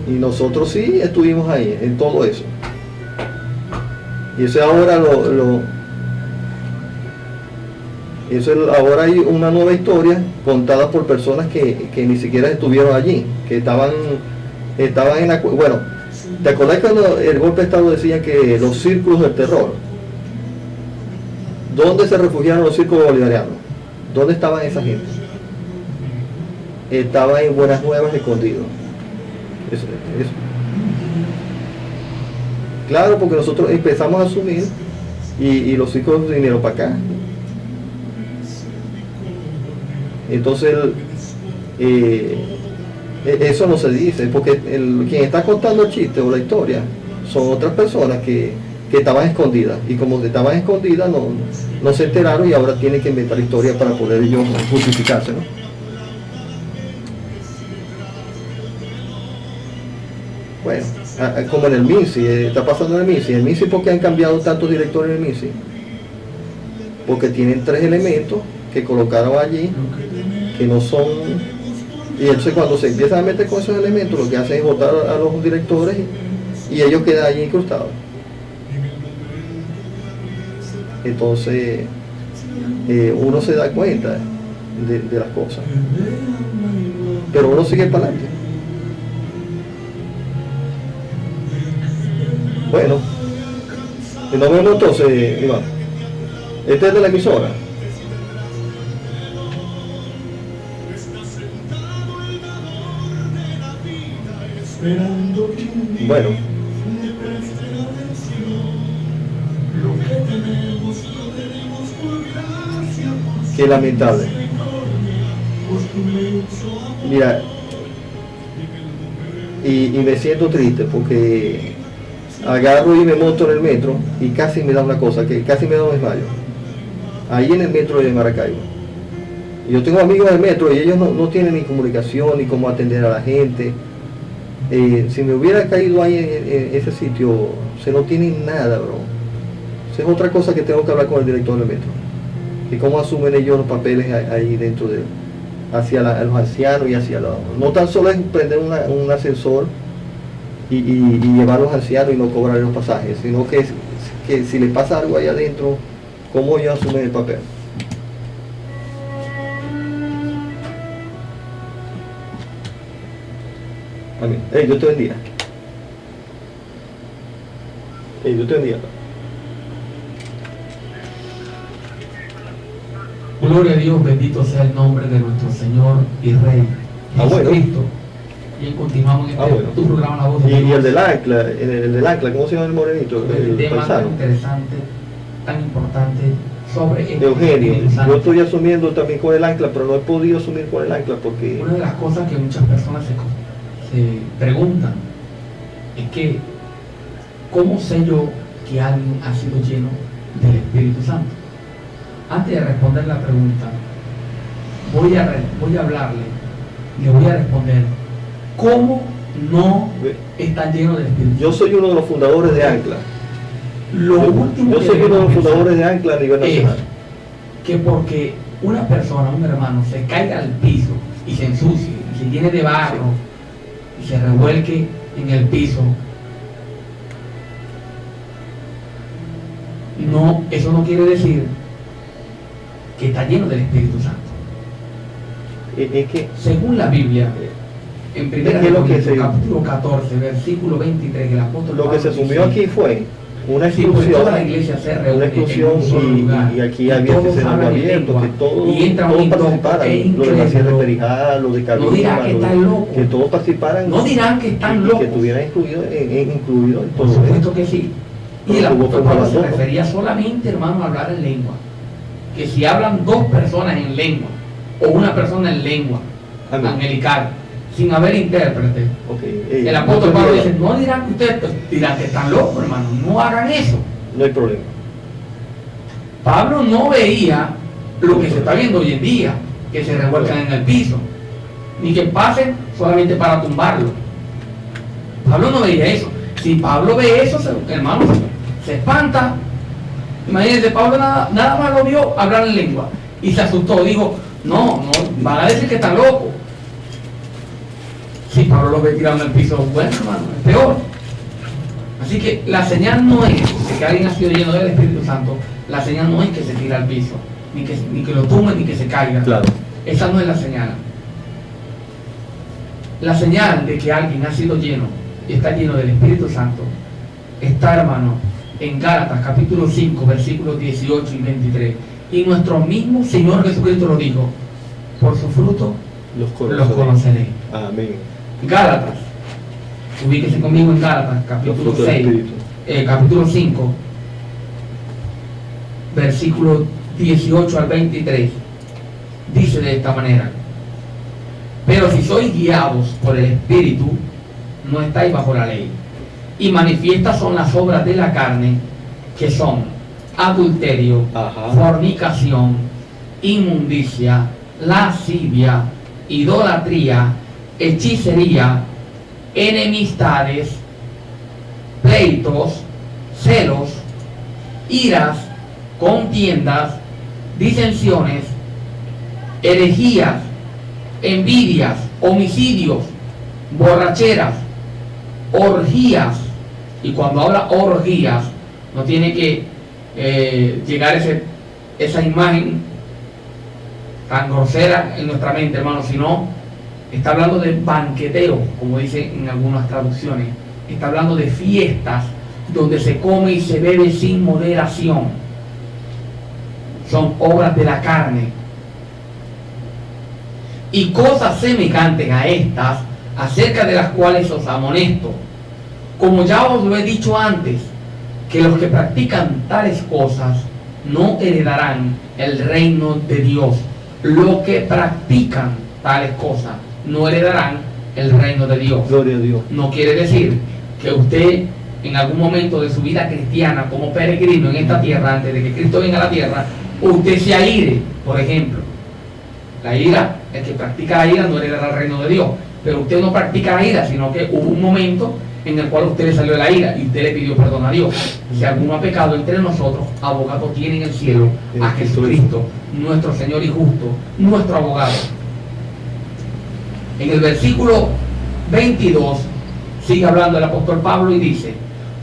Y nosotros sí estuvimos ahí en todo eso. Y eso ahora ahora hay una nueva historia contada por personas que ni siquiera estuvieron allí, que estaban en la... Bueno, ¿te acordás cuando el golpe de Estado decía que los círculos del terror? ¿Dónde se refugiaron los círculos bolivarianos? ¿Dónde estaban esa gente? Estaban en Buenas Nuevas escondidos. Claro, porque nosotros empezamos a asumir y los hijos vinieron para acá. Entonces, eso no se dice, porque quien está contando el chiste o la historia son otras personas que estaban escondidas, y como estaban escondidas no se enteraron y ahora tienen que inventar historia para poder ellos justificarse, ¿no? Bueno, como en el MINSI, está pasando en el MINSI, ¿por qué han cambiado tantos directores en el MINSI? Porque tienen 3 elementos que colocaron allí que no son, y entonces cuando se empiezan a meter con esos elementos lo que hacen es votar a los directores y ellos quedan allí incrustados. Entonces uno se da cuenta de las cosas, pero uno sigue para adelante. Bueno, y nos vemos entonces, Iván. Este es de la emisora. Bueno, qué lamentable. Mira, y me siento triste porque agarro y me monto en el metro y casi me da una cosa, que casi me da un desmayo. Ahí en el metro de Maracaibo. Yo tengo amigos del metro y ellos no tienen ni comunicación ni cómo atender a la gente. Si me hubiera caído ahí en ese sitio, se no tiene nada, bro. Esa es otra cosa que tengo que hablar con el director del metro. Y cómo asumen ellos los papeles ahí dentro de hacia los ancianos y hacia los... No tan solo es prender un ascensor y llevar a los ancianos y no cobrar los pasajes, sino que si les pasa algo ahí adentro, ¿cómo ellos asumen el papel? Amén. Dios te bendiga. Dios te bendiga. Gloria a Dios, bendito sea el nombre de nuestro Señor y Rey Jesucristo. Y continuamos en tu programa La Voz de Dios. Y el del ancla, el del ancla, ¿cómo se llama el morenito? El tema tan interesante, tan importante sobre Eugenio. Yo estoy asumiendo también con el ancla, pero no he podido asumir con el ancla porque... Una de las cosas que muchas personas se preguntan es que ¿cómo sé yo que alguien ha sido lleno del Espíritu Santo? Antes de responder la pregunta, voy a hablarle, le voy a responder ¿cómo no está lleno del Espíritu Santo? Yo soy uno de los fundadores de Ancla. Yo soy uno de los fundadores de Ancla a nivel nacional. Que porque una persona, un hermano, se caiga al piso y se ensucie, y se llene de barro, y se revuelque en el piso, no, eso no quiere decir que está lleno del Espíritu Santo. Es que, según la Biblia, en 1 Corintios capítulo 14, versículo 23, el apóstol lo que se asumió aquí fue una exclusión, toda la iglesia se reúne y aquí había que ser algo abierto, que todos participaran, lo de la Sierra de Perijá, lo de Calima, que todos participaran, no dirán que están locos, que estuvieran incluido en todo. Por supuesto que sí. Y el apóstol Pablo se refería solamente, hermano, a hablar en lengua, que si hablan 2 personas en lengua o una persona en lengua angelical sin haber intérprete, el apóstol Pablo dice, no dirán que ustedes dirán que están locos, hermano, no hagan eso. No hay problema. Pablo no veía lo que se está viendo hoy en día, que se revuelcan en el piso, ni que pasen solamente para tumbarlo. Pablo no veía eso. Si Pablo ve eso, hermano, se espanta. Imagínense, Pablo nada más lo vio hablar en lengua y se asustó, dijo, no, van a decir que está loco. Si Pablo lo ve tirado en el piso, bueno, hermano, es peor. Así que la señal no es que alguien ha sido lleno del Espíritu Santo, la señal no es que se tira al piso, ni que lo tumbe, ni que se caiga. Claro. Esa no es la señal. La señal de que alguien ha sido lleno y está lleno del Espíritu Santo está, hermano, en Gálatas capítulo 5 versículos 18 y 23, y nuestro mismo Señor Jesucristo lo dijo, por su fruto los conoceréis. Amén. Gálatas, ubíquese conmigo en Gálatas capítulo 6 capítulo 5, versículo 18 al 23, dice de esta manera: pero si sois guiados por el Espíritu, no estáis bajo la ley. Y manifiestas son las obras de la carne, que son adulterio, fornicación, inmundicia, lascivia, idolatría, hechicería, enemistades, pleitos, celos, iras, contiendas, disensiones, herejías, envidias, homicidios, borracheras, orgías. Y cuando habla orgías, no tiene que llegar esa imagen tan grosera en nuestra mente, hermano, sino está hablando de banqueteo, como dice en algunas traducciones. Está hablando de fiestas donde se come y se bebe sin moderación. Son obras de la carne. Y cosas semejantes a estas, acerca de las cuales os amonesto, como ya os lo he dicho antes, que los que practican tales cosas no heredarán el reino de Dios. Los que practican tales cosas no heredarán el reino de Dios. Gloria a Dios. No quiere decir que usted en algún momento de su vida cristiana como peregrino en esta tierra, antes de que Cristo venga a la tierra, usted se aire, por ejemplo. La ira, el que practica la ira no heredará el reino de Dios. Pero usted no practica la ira, sino que hubo un momento en el cual a usted le salió la ira y usted le pidió perdón a Dios. Si alguno ha pecado entre nosotros, abogado tiene en el cielo a Jesucristo, nuestro Señor y justo, nuestro abogado. En el versículo 22 sigue hablando el apóstol Pablo y dice: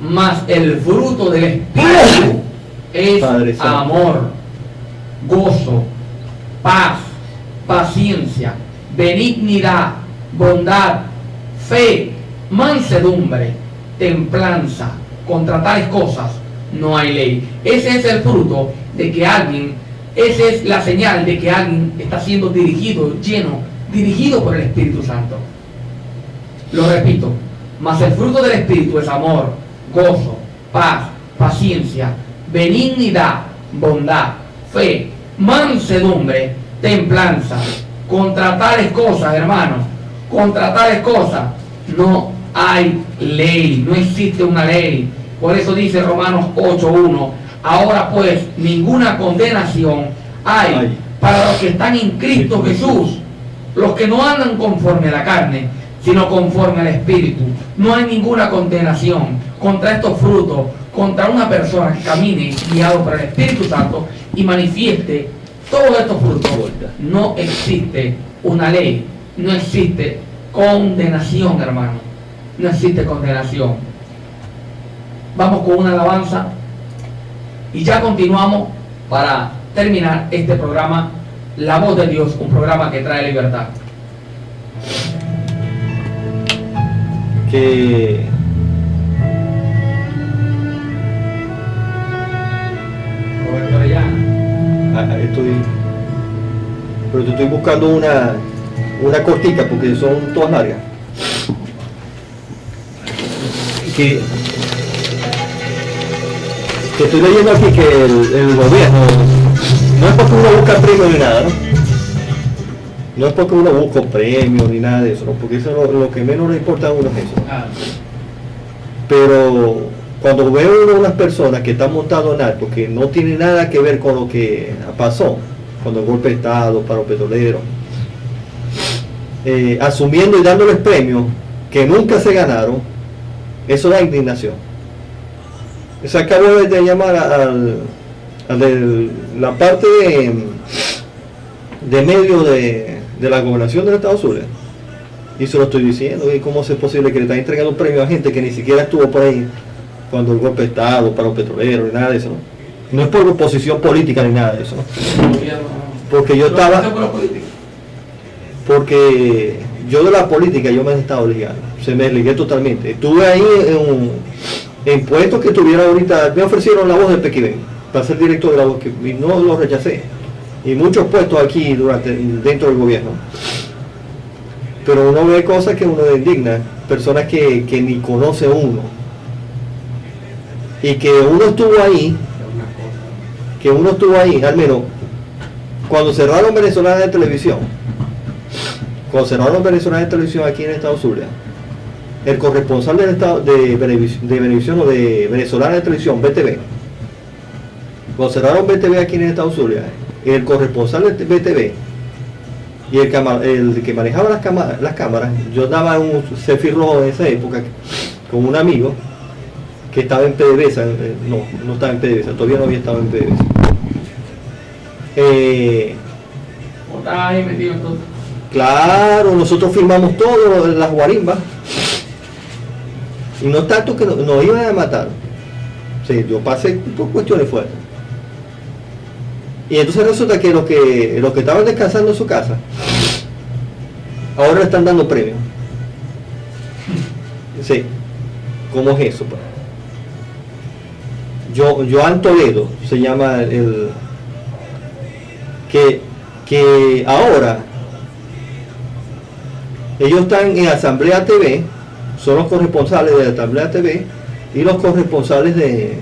mas el fruto del Espíritu es amor, gozo, paz, paciencia, benignidad, bondad, fe, mansedumbre, templanza. Contra tales cosas no hay ley. Ese es el fruto de que alguien, esa es la señal de que alguien está siendo dirigido por el Espíritu Santo. Lo repito: mas el fruto del Espíritu es amor, gozo, paz, paciencia, benignidad, bondad, fe, mansedumbre, templanza. Contra tales cosas, hermanos, contra tales cosas no hay ley, no existe una ley. Por eso dice Romanos 8:1: ahora pues ninguna condenación hay para los que están en Cristo Jesús, los que no andan conforme a la carne, sino conforme al Espíritu. No hay ninguna condenación contra estos frutos, contra una persona que camine guiado por el Espíritu Santo y manifieste todos estos frutos. No existe una ley, no existe condenación, hermano, no existe condenación. Vamos con una alabanza y ya continuamos para terminar este programa, La Voz de Dios, un programa que trae libertad. Roberto Orellana. Pero te estoy buscando una cortica porque son todas largas. Que estoy leyendo aquí que el gobierno, no es porque uno busca premios ni nada, ¿no? No es porque uno busca premios ni nada de eso, ¿no? Porque eso lo que menos le importa a uno es eso. Pero cuando veo unas personas que están montados en algo que no tiene nada que ver con lo que pasó, cuando el golpe de Estado para los petroleros, asumiendo y dándoles premios que nunca se ganaron, eso da indignación. Se acabó de llamar a la parte de medio de la gobernación del Estado Zulia, y se lo estoy diciendo. ¿Y cómo es posible que le están entregando premios a gente que ni siquiera estuvo por ahí cuando el golpe de Estado para los petroleros ni nada de eso, ¿no? No es por oposición política ni nada de eso, ¿no? Porque yo estaba, porque yo de la política yo me he estado ligando, se me desligué totalmente. Estuve ahí en puestos que tuviera ahorita, me ofrecieron la Voz de Pequibén para ser director de la Voz y no lo rechacé. Y muchos puestos aquí dentro del gobierno. Pero uno ve cosas que uno le indigna, personas que ni conoce uno. y que uno estuvo ahí, al menos cuando cerraron Venezolana de Televisión, aquí en el estado Zulia, el corresponsal del estado de Venevisión o de Venezolana de Televisión, BTV, cuando cerraron BTV aquí en el estado Zulia, el corresponsal de BTV y el que manejaba las cámaras, yo daba un selfie rojo en esa época con un amigo que estaba en PDVSA, no estaba en PDVSA, todavía no había estado en PDVSA. ¿Cómo estabas ahí metido entonces? Claro, nosotros firmamos todo, las guarimbas. Y no tanto que nos iban a matar. Sí, yo pasé por cuestiones fuertes. Y entonces resulta que los que estaban descansando en su casa, ahora le están dando premios. Sí, ¿cómo es eso? Joan Toledo se llama el que ahora ellos están en Asamblea TV, son los corresponsales de Asamblea TV y los corresponsales de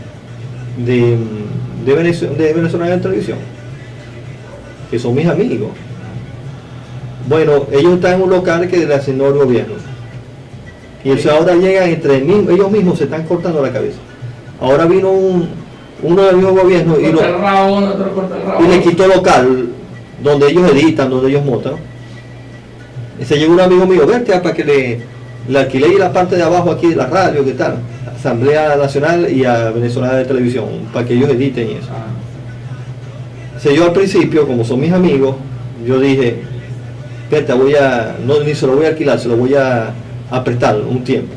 Venezolana de Televisión, que son mis amigos. Bueno, ellos están en un local que le asignó el gobierno. Y entonces ahora llegan ellos mismos se están cortando la cabeza. Ahora vino uno del mismo gobierno y le quitó el local donde ellos editan, donde ellos montan. Y se llegó un amigo mío, vente para que le alquilé la parte de abajo aquí de la radio, ¿qué tal? Asamblea Nacional y a Venezolana de Televisión, para que ellos editen y eso. Entonces yo al principio, como son mis amigos, yo dije, vente, ni se lo voy a alquilar, se lo voy a prestar un tiempo.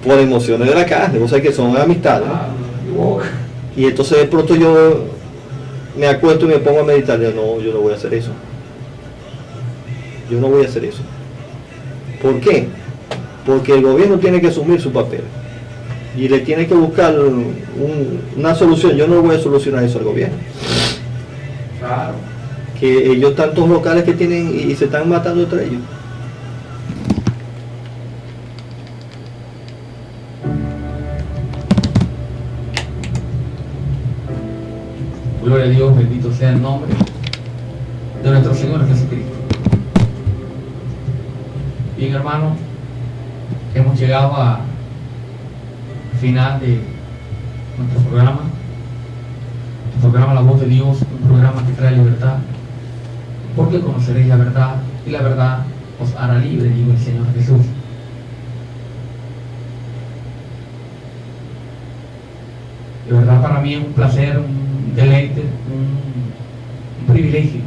Por emociones de la carne, vos sabés que son amistades. Y entonces de pronto yo me acuesto y me pongo a meditar, yo no voy a hacer eso. Yo no voy a hacer eso. ¿Por qué? Porque el gobierno tiene que asumir su papel y le tiene que buscar una solución. Yo no voy a solucionar eso al gobierno. Claro. Que ellos tantos locales que tienen y se están matando entre ellos. Gloria a Dios, bendito sea el nombre de nuestro Señor Jesucristo. Bien, hermano, hemos llegado al final de nuestro programa. El programa La Voz de Dios, un programa que trae libertad, porque conoceréis la verdad y la verdad os hará libre, dijo el Señor Jesús. De verdad para mí es un placer, un deleite, un privilegio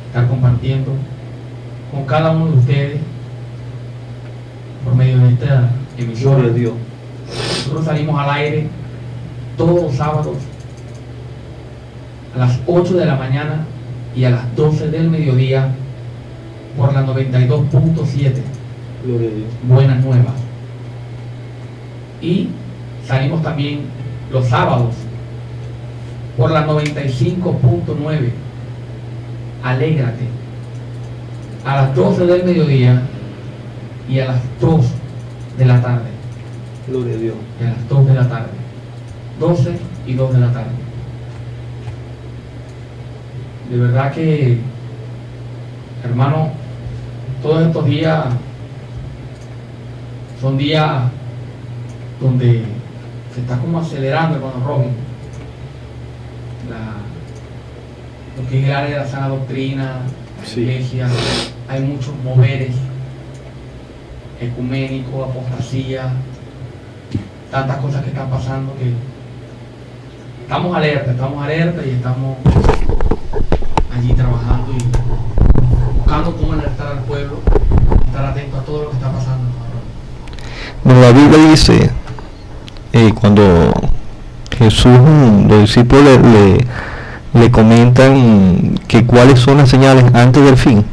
estar compartiendo con cada uno de ustedes por medio de esta emisión. Gloria a Dios. Nosotros salimos al aire todos los sábados a las 8 de la mañana y a las 12 del mediodía por la 92.7. Gloria a Dios. Buenas Nuevas. Y salimos también los sábados por la 95.9. Alégrate. A las 12 del mediodía y a las 2 de la tarde. Gloria a Dios. Y a las 2 de la tarde. 12 y 2 de la tarde. De verdad que, hermano, todos estos días son días donde se está como acelerando, hermano Robin, lo que es el área de la sana doctrina, la sí. Iglesia. Hay muchos moveres ecuménicos, apostasía, tantas cosas que están pasando que estamos alerta y estamos allí trabajando y buscando cómo alertar al pueblo, estar atento a todo lo que está pasando. Bueno, la Biblia dice, cuando Jesús, los discípulos le comentan que cuáles son las señales antes del fin,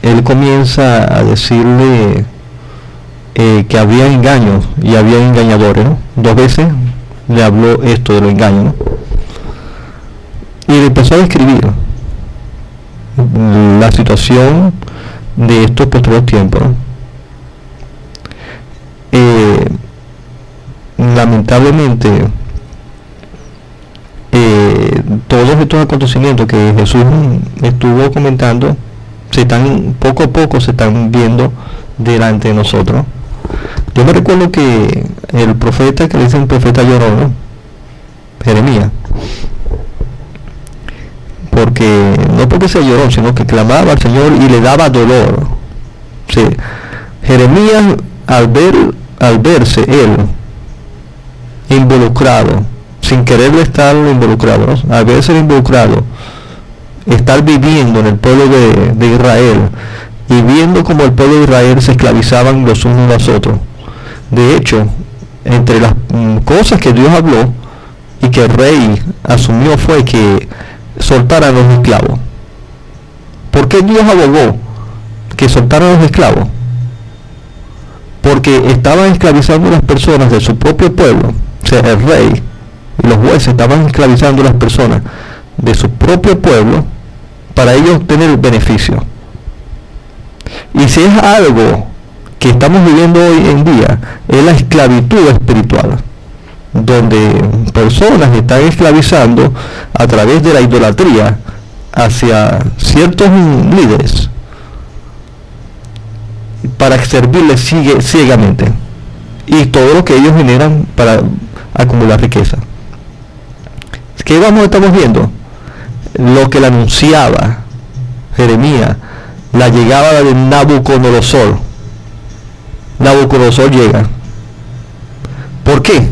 él comienza a decirle que había engaños y había engañadores, ¿no? 2 veces le habló esto de los engaños, ¿no? Y le empezó a describir la situación de estos posteriores tiempos, ¿no? lamentablemente todos estos acontecimientos que Jesús estuvo comentando poco a poco se están viendo delante de nosotros. Yo me recuerdo que el profeta, que le dicen profeta llorón, ¿no? Jeremías, porque no porque se lloró, sino que clamaba al Señor y le daba dolor. Sí. Jeremías, al verse él involucrado, sin querer estar involucrado, ¿no? Al verse involucrado, estar viviendo en el pueblo de Israel y viendo como el pueblo de Israel se esclavizaban los unos a los otros. De hecho, entre las cosas que Dios habló y que el rey asumió fue que soltaran a los esclavos. ¿Por qué Dios abogó que soltaran a los esclavos? Porque estaban esclavizando a las personas de su propio pueblo. O sea, el rey y los jueces estaban esclavizando a las personas de su propio pueblo para ellos obtener beneficio. Y si es algo que estamos viviendo hoy en día, es la esclavitud espiritual, donde personas están esclavizando a través de la idolatría hacia ciertos líderes para servirles ciegamente, y todo lo que ellos generan para acumular riqueza. ¿Qué estamos viendo? Lo que le anunciaba Jeremías, la llegada de Nabucodonosor. Nabucodonosor llega. ¿Por qué?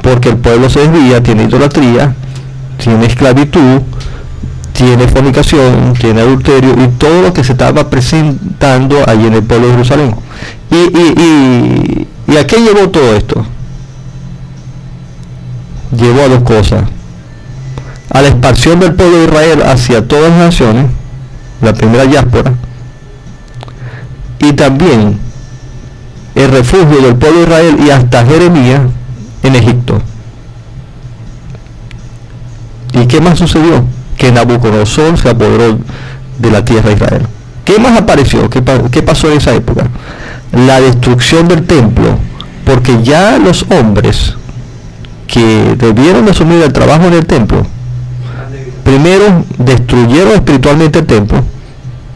Porque el pueblo se desvía, tiene idolatría, tiene esclavitud, tiene fornicación, tiene adulterio y todo lo que se estaba presentando allí en el pueblo de Jerusalén. ¿Y a qué llevó todo esto? Llevó a dos cosas: a la expansión del pueblo de Israel hacia todas las naciones, la primera diáspora, y también el refugio del pueblo de Israel y hasta Jeremías en Egipto. ¿Y qué más sucedió? Que Nabucodonosor se apoderó de la tierra de Israel. ¿Qué más apareció? ¿Qué pasó en esa época? La destrucción del templo, porque ya los hombres que debieron asumir el trabajo en el templo, primero destruyeron espiritualmente el templo,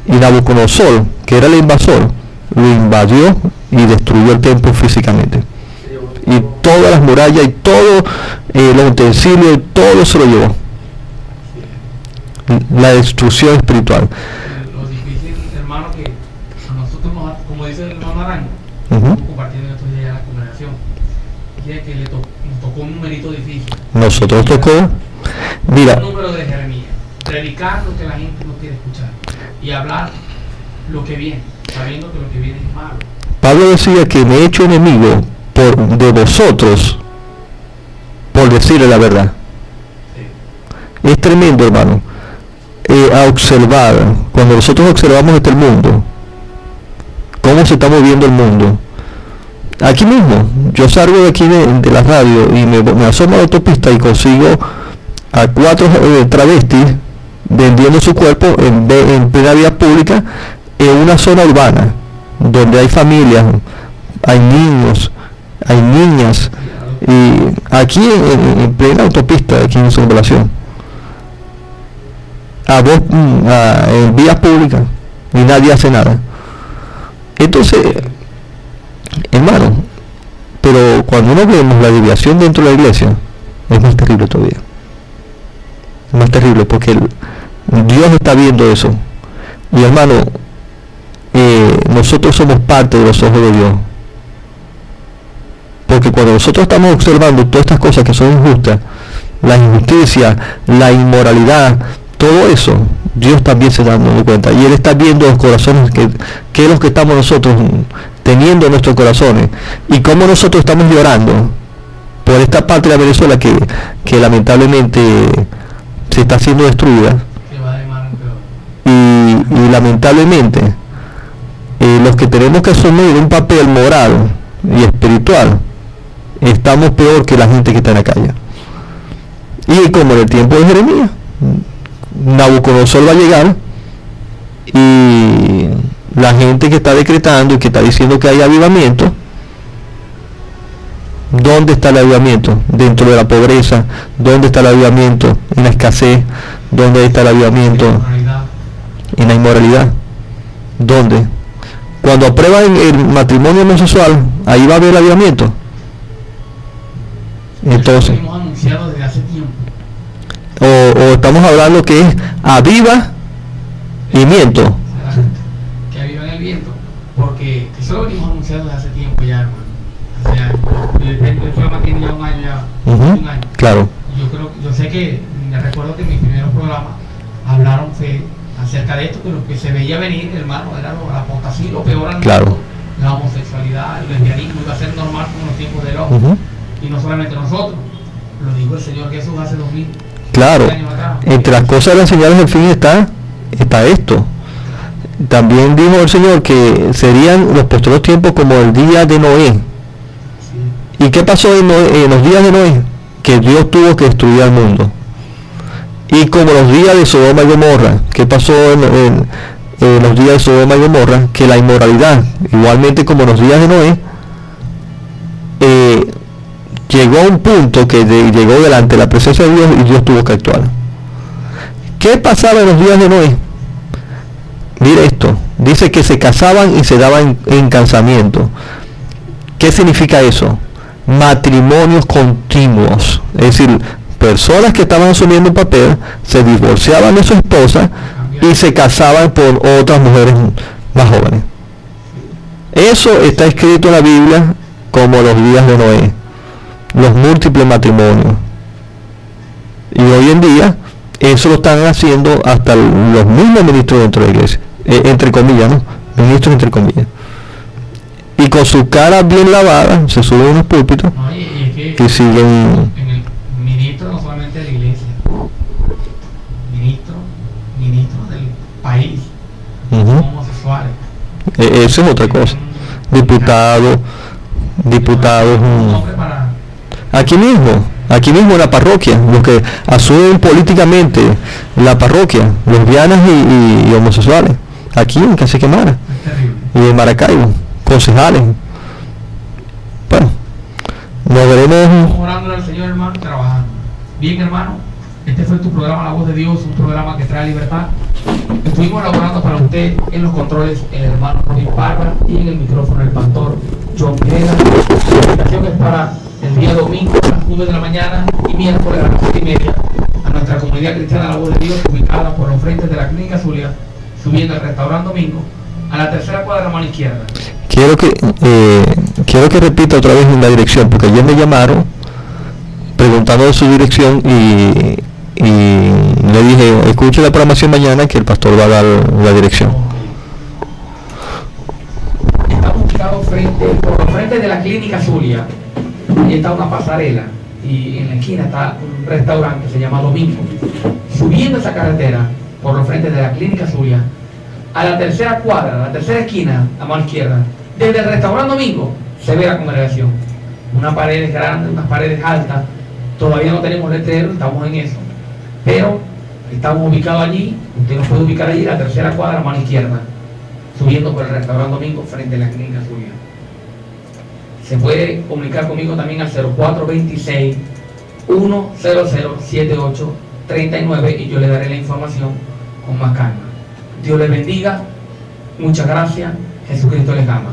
y Nabucodonosor, que era el invasor, lo invadió y destruyó el templo físicamente. Y todas las murallas y todos los utensilios, todo se lo llevó. La destrucción espiritual. Lo difícil, hermano, que a nosotros, como dice el hermano Arango, compartiendo estos días la congregación, y que nos tocó un numerito difícil. Nosotros tocó, mira, el número de Jeremías, predicar lo que la gente no quiere escuchar y hablar lo que viene, sabiendo que lo que viene es malo. Pablo decía que me he hecho enemigo de vosotros por decirle la verdad. Sí. Es tremendo, hermano. A observar, cuando nosotros observamos este mundo, cómo se está moviendo el mundo. Aquí mismo, yo salgo de aquí de la radio y me asomo a la autopista y consigo a 4 travestis vendiendo su cuerpo en plena vía pública en una zona urbana, donde hay familias, hay niños, hay niñas, y aquí en plena autopista, aquí en Circunvalación, en vías públicas, y nadie hace nada. Entonces, hermano, pero cuando uno vemos la desviación dentro de la iglesia, es más terrible todavía. Es más terrible porque Dios está viendo eso. Y hermano, nosotros somos parte de los ojos de Dios. Porque cuando nosotros estamos observando todas estas cosas que son injustas, la injusticia, la inmoralidad, todo eso, Dios también se está dando cuenta. Y Él está viendo los corazones que es lo que estamos nosotros teniendo en nuestros corazones. Y cómo nosotros estamos llorando por esta parte de Venezuela que lamentablemente se está siendo destruida. Y lamentablemente los que tenemos que asumir un papel moral y espiritual, estamos peor que la gente que está en la calle. Y como en el tiempo de Jeremías, Nabucodonosor va a llegar y la gente que está decretando y que está diciendo que hay avivamiento ¿Dónde está el avivamiento? Dentro de la pobreza. ¿Dónde está el avivamiento? En la escasez. ¿Dónde está el avivamiento? En la inmoralidad. ¿Dónde? Cuando aprueban el matrimonio homosexual, ahí va a haber avivamiento. Entonces, o estamos hablando que es aviva y miento. Que avivan el viento, porque eso lo venimos anunciando desde hace tiempo ya, hermano. O sea, el programa tiene ya un año, un año. Claro. Yo sé que, me recuerdo que en mis primeros programas hablaron acerca de esto, que lo que se veía venir, hermano, era la apostasía, lo peor, claro, la homosexualidad, el lesbianismo iba a ser normal como los tiempos del hombre. Y no solamente nosotros, lo dijo el Señor Jesús hace 2000 claro, años atrás. Entre las cosas de las señales del fin está esto. También dijo el Señor que serían los postreros tiempos como el día de Noé. Sí. ¿Y qué pasó en los días de Noé? Que Dios tuvo que destruir al mundo. Y como los días de Sodoma y Gomorra, ¿qué pasó en los días de Sodoma y Gomorra? Que la inmoralidad, igualmente como los días de Noé, llegó a un punto que llegó delante de la presencia de Dios y Dios tuvo que actuar. ¿Qué pasaba en los días de Noé? Mire esto, dice que se casaban y se daban en casamiento. ¿Qué significa eso? Matrimonios continuos, es decir, personas que estaban asumiendo un papel, se divorciaban de su esposa y se casaban por otras mujeres más jóvenes. Eso está escrito en la Biblia como los días de Noé, los múltiples matrimonios. Y hoy en día eso lo están haciendo hasta los mismos ministros dentro de la iglesia, entre comillas, ¿no? Ministros entre comillas. Y con su cara bien lavada se suben a unos púlpitos y siguen. En el ministro no solamente de la iglesia, ministros del país, homosexuales. Eso es otra cosa. Diputados. Aquí mismo en la parroquia, los que asumen políticamente la parroquia, lesbianas y homosexuales, aquí en Cacique Mara y en Maracaibo, concejales. Bueno, nos veremos. Orándole al Señor, hermano, trabajando. Bien, hermano, este fue tu programa La Voz de Dios, un programa que trae libertad. Estuvimos elaborando para usted en los controles el hermano Robin Barra y en el micrófono el pastor John Pineda. La invitación es para el día domingo a las 9 de la mañana y miércoles a las 7:30 a nuestra comunidad cristiana La Voz de Dios, ubicada por los frentes de la Clínica Zulia, subiendo al restaurante Domingo, a la tercera cuadra a la mano izquierda. Quiero que repita otra vez la dirección, porque ayer me llamaron preguntando de su dirección y le dije, escuche la programación mañana que el pastor va a dar la dirección. Estamos ubicados por los frentes de la Clínica Zulia. Ahí está una pasarela y en la esquina está un restaurante que se llama Domingo. Subiendo esa carretera por los frentes de la Clínica Zulia, a la tercera cuadra, a la tercera esquina, a mano izquierda, desde el restaurante Domingo se ve la congregación. Unas paredes grandes, unas paredes altas. Todavía no tenemos letrero, estamos en eso. Pero estamos ubicados allí, usted nos puede ubicar allí, la tercera cuadra, a mano izquierda, subiendo por el restaurante Domingo frente a la Clínica Zulia. Se puede comunicar conmigo también al 0426-1007839 y yo le daré la información con más calma. Dios les bendiga, muchas gracias, Jesucristo les ama.